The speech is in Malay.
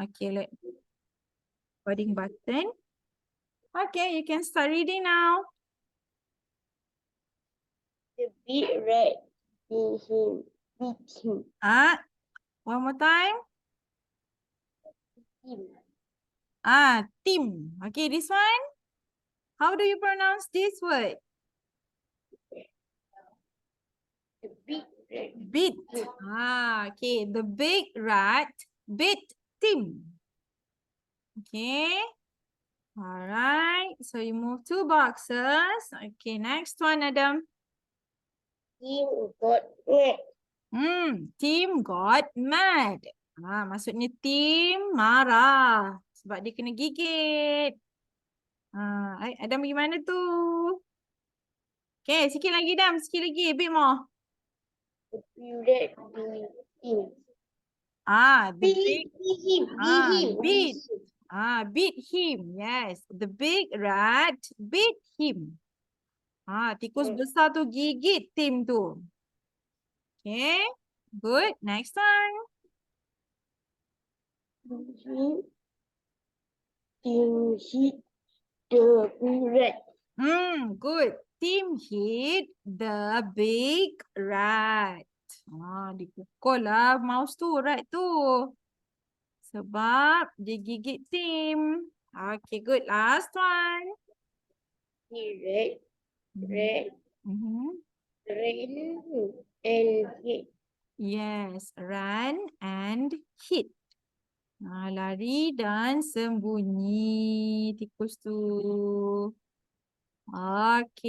Okay, recording button. Okay, you can start reading now. The big rat beat him. One more time. Him. Tim. Okay, this one. How do you pronounce this word? The big rat Bit. him. Okay. The big rat bit Tim. Okay. All right. So you move 2 boxes. Okay, next one, Adam. Tim got mad. Tim got mad. Maksudnya Tim marah sebab dia kena gigit. Adam pergi mana tu? Okay, sikit lagi Adam. Sikit lagi. A bit more. The big rat beat him. The big. Beat him. Beat him. Beat. Beat him. Yes. The big rat beat him. Tikus besar tu gigit Tim tu. Okay. Good. Next one. Tim hit the big rat. Good. Tim hit the big rat. Dipukul lah mouse tu, rat tu. Sebab dia gigit Tim. Okay, good. Last one. He ran and hit. Yes, run and hit. Lari dan sembunyi tikus tu. Okay.